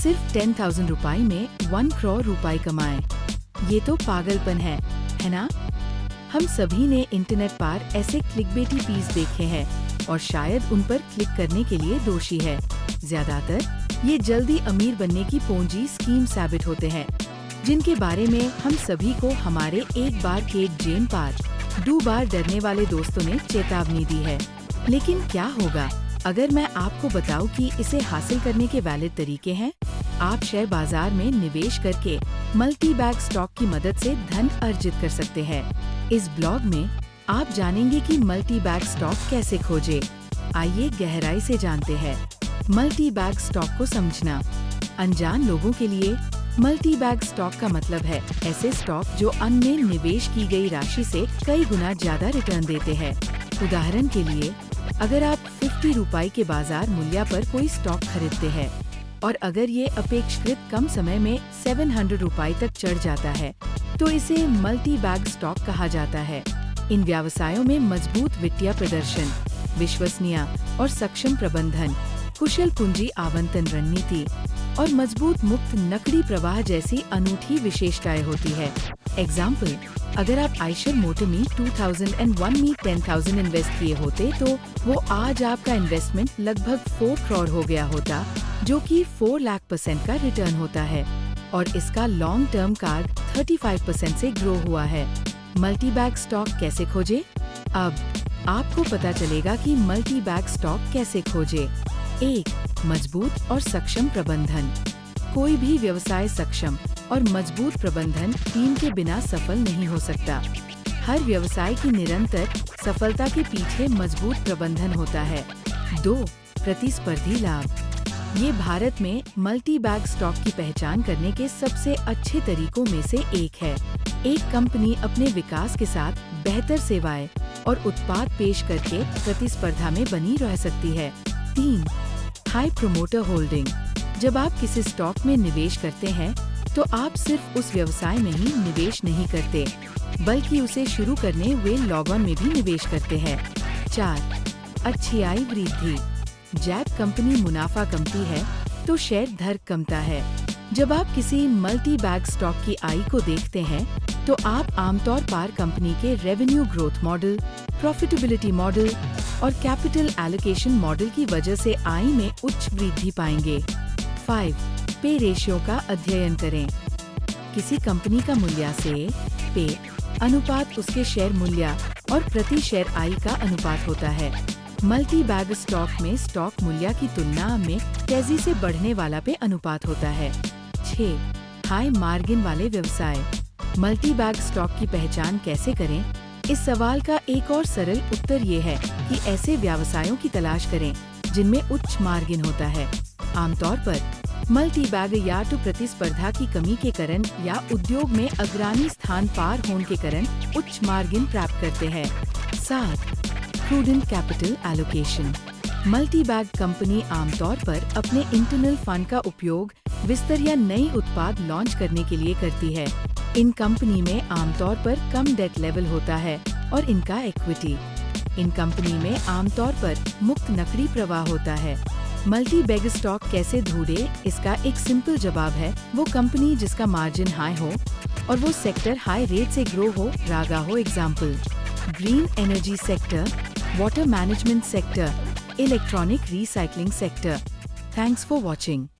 सिर्फ 10,000 रुपए में 1 करोड़ रुपए कमाए। ये तो पागलपन है ना? हम सभी ने इंटरनेट पर ऐसे क्लिकबेटी पीस देखे हैं और शायद उन पर क्लिक करने के लिए दोषी है। ज्यादातर ये जल्दी अमीर बनने की पोंजी स्कीम साबित होते हैं, जिनके बारे में हम सभी को हमारे एक बार केट जेन पार 2 बार डरने वाले दोस्तों ने चेतावनी दी है। लेकिन क्या होगा अगर मैं आपको बताऊं कि इसे हासिल करने के वैलिड तरीके हैं? आप शेयर बाजार में निवेश करके मल्टी बैग स्टॉक की मदद से धन अर्जित कर सकते हैं। इस ब्लॉग में आप जानेंगे कि मल्टी बैग स्टॉक कैसे खोजें। आइए गहराई से जानते हैं। मल्टी बैग स्टॉक को समझना। अनजान लोगों के लिए मल्टी बैग स्टॉक का मतलब है ऐसे स्टॉक जो अन्य निवेश की गई राशि से कई गुना ज्यादा रिटर्न देते हैं। उदाहरण के लिए, अगर आप 50 रुपए के बाजार मूल्य पर कोई स्टॉक खरीदते हैं और अगर ये अपेक्षाकृत कम समय में 700 रुपए तक चढ़ जाता है, तो इसे मल्टी बैग स्टॉक कहा जाता है। इन व्यवसायों में मजबूत वित्तीय प्रदर्शन, विश्वसनीय और सक्षम प्रबंधन, कुशल पूंजी आवंटन रणनीति और मजबूत मुक्त नकदी प्रवाह जैसी अनूठी विशेषताएं होती है। एग्जाम्पल, अगर आप आइशर मोटर में 2001 में 10,000 इन्वेस्ट किए होते तो वो आज आपका इन्वेस्टमेंट लगभग 4 करोड़ हो गया होता, जो कि 4 लाख% का रिटर्न होता है और इसका लॉन्ग टर्म कार्ड 35% से ग्रो हुआ है। मल्टी बैग स्टॉक कैसे खोजे? अब आपको पता चलेगा कि मल्टी बैग स्टॉक कैसे खोजे। 1. मजबूत और सक्षम प्रबंधन। कोई भी व्यवसाय सक्षम और मजबूत प्रबंधन टीम के बिना सफल नहीं हो सकता। हर व्यवसाय की निरंतर सफलता के पीछे मजबूत प्रबंधन होता है। 2. प्रतिस्पर्धी लाभ। ये भारत में मल्टी बैग स्टॉक की पहचान करने के सबसे अच्छे तरीकों में से एक है। एक कंपनी अपने विकास के साथ बेहतर सेवाएं और उत्पाद पेश करके प्रतिस्पर्धा में बनी रह सकती है। 3. High promoter holding. जब आप किसी स्टॉक में निवेश करते हैं तो आप सिर्फ उस व्यवसाय में ही निवेश नहीं करते, बल्कि उसे शुरू करने वे लॉग-ऑन में भी निवेश करते हैं। 4. अच्छी आय वृद्धि। जब कंपनी मुनाफा कमती है तो शेयर दर कमता है। जब आप किसी मल्टी बैग स्टॉक की आय को देखते हैं तो आप आमतौर पर कंपनी के revenue growth model, profitability model और कैपिटल एलोकेशन मॉडल की वजह से आय में उच्च वृद्धि पाएंगे। 5. पे रेशियो का अध्ययन करें। किसी कंपनी का मूल्य से पे अनुपात उसके शेयर मूल्य और प्रति शेयर आय का अनुपात होता है। मल्टी बैग स्टॉक में स्टॉक मूल्य की तुलना में तेजी से बढ़ने वाला पे अनुपात होता है। 6. हाई मार्जिन वाले व्यवसाय। मल्टी बैग स्टॉक की पहचान कैसे करें? इस सवाल का एक और सरल उत्तर ये है कि ऐसे व्यवसायों की तलाश करें जिनमें उच्च मार्जिन होता है। आमतौर पर मल्टी बैग या तो प्रतिस्पर्धा की कमी के कारण या उद्योग में अग्रणी स्थान पार होने के कारण उच्च मार्जिन प्राप्त करते हैं। 7. Prudent capital allocation. Multi bag company आमतौर पर अपने इंटरनल फंड का उपयोग विस्तार या नई उत्पाद लॉन्च करने के लिए करती है। इन कंपनी में आमतौर पर कम डेट लेवल होता है और इनका इक्विटी। इन कंपनी में आमतौर पर मुक्त नकदी प्रवाह होता है। मल्टी बैग स्टॉक कैसे ढूंढे? इसका एक सिंपल जवाब है वो कंपनी जिसका मार्जिन हाई हो और वो सेक्टर हाई रेट से ग्रो हो रहा हो। Example, green energy sector, water management sector, electronic recycling sector. Thanks for watching.